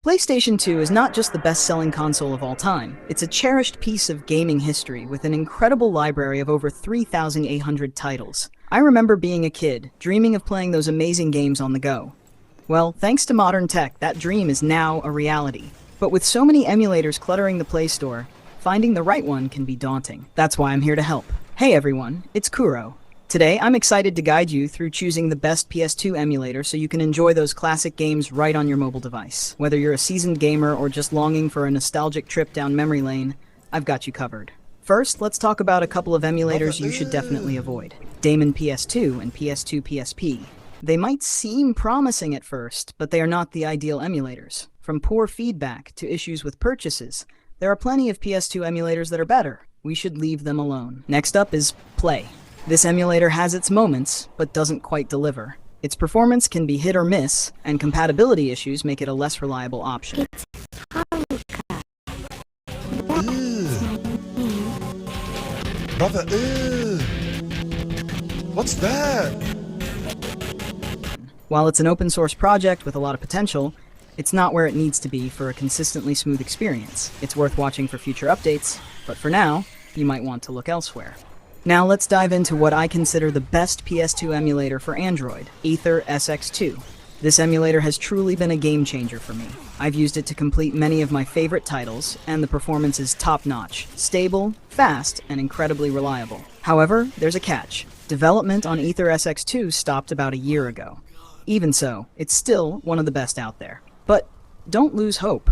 PlayStation 2 is not just the best-selling console of all time, it's a cherished piece of gaming history with an incredible library of over 3,800 titles. I remember being a kid, dreaming of playing those amazing games on the go. Well, thanks to modern tech, that dream is now a reality. But with so many emulators cluttering the Play Store, finding the right one can be daunting. That's why I'm here to help. Hey everyone, it's Kuro. Today, I'm excited to guide you through choosing the best PS2 emulator so you can enjoy those classic games right on your mobile device. Whether you're a seasoned gamer or just longing for a nostalgic trip down memory lane, I've got you covered. First, let's talk about a couple of emulators you should definitely avoid. Damonps2 and PS2 PSP. They might seem promising at first, but they are not the ideal emulators. From poor feedback to issues with purchases, there are plenty of PS2 emulators that are better. We should leave them alone. Next up is Play. This emulator has its moments, but doesn't quite deliver. Its performance can be hit or miss, and compatibility issues make it a less reliable option. Brother, what's that? While it's an open source project with a lot of potential, it's not where it needs to be for a consistently smooth experience. It's worth watching for future updates, but for now, you might want to look elsewhere. Now let's dive into what I consider the best PS2 emulator for Android, Aethersx2. This emulator has truly been a game changer for me. I've used it to complete many of my favorite titles, and the performance is top-notch, stable, fast, and incredibly reliable. However, there's a catch. Development on Aethersx2 stopped about a year ago. Even so, it's still one of the best out there. But don't lose hope.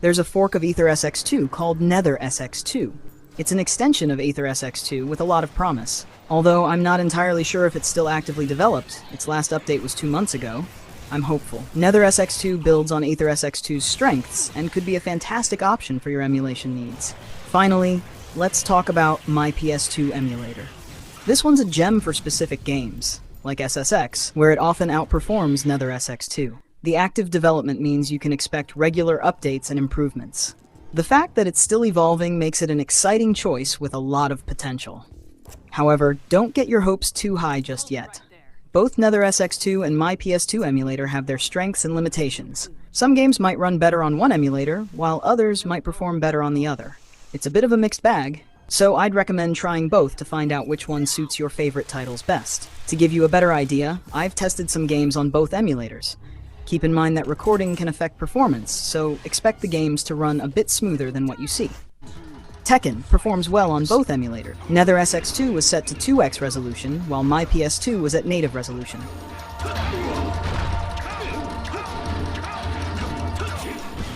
There's a fork of Aethersx2 called NetherSX2. It's an extension of Aethersx2 with a lot of promise. Although I'm not entirely sure if it's still actively developed, its last update was 2 months ago, I'm hopeful. NetherSX2 builds on Aethersx2's strengths and could be a fantastic option for your emulation needs. Finally, let's talk about myps2 emulator. This one's a gem for specific games, like SSX, where it often outperforms NetherSX2. The active development means you can expect regular updates and improvements. The fact that it's still evolving makes it an exciting choice with a lot of potential. However, don't get your hopes too high just yet. Both NetherSX2 and myps2 emulator have their strengths and limitations. Some games might run better on one emulator, while others might perform better on the other. It's a bit of a mixed bag, so I'd recommend trying both to find out which one suits your favorite titles best. To give you a better idea, I've tested some games on both emulators. Keep in mind that recording can affect performance, so expect the games to run a bit smoother than what you see. Tekken performs well on both emulators. NetherSX2 was set to 2x resolution, while myps2 was at native resolution.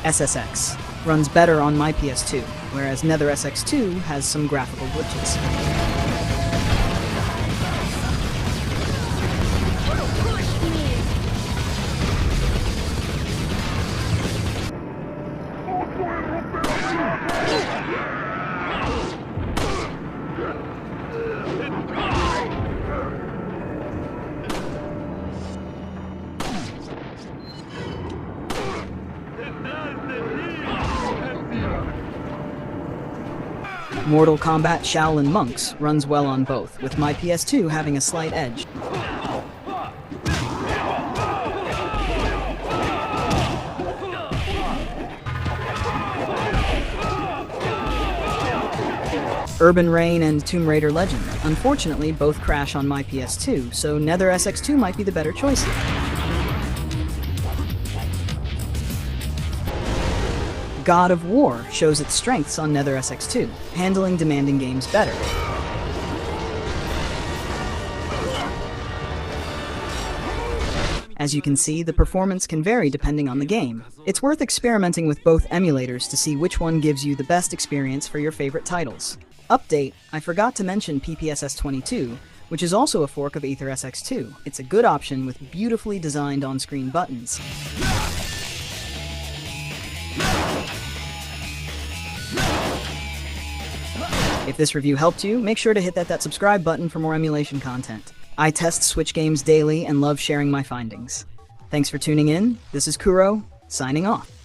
SSX runs better on myps2, whereas NetherSX2 has some graphical glitches. Mortal Kombat Shaolin Monks runs well on both, with myps2 having a slight edge. Urban Reign and Tomb Raider Legend. Unfortunately, both crash on myps2, so NetherSX2 might be the better choice here. God of War shows its strengths on NetherSX2, handling demanding games better. As you can see, the performance can vary depending on the game. It's worth experimenting with both emulators to see which one gives you the best experience for your favorite titles. Update, I forgot to mention PPSS22, which is also a fork of Aethersx2. It's a good option with beautifully designed on-screen buttons. If this review helped you, make sure to hit that subscribe button for more emulation content. I test Switch games daily and love sharing my findings. Thanks for tuning in. This is Kuro, signing off.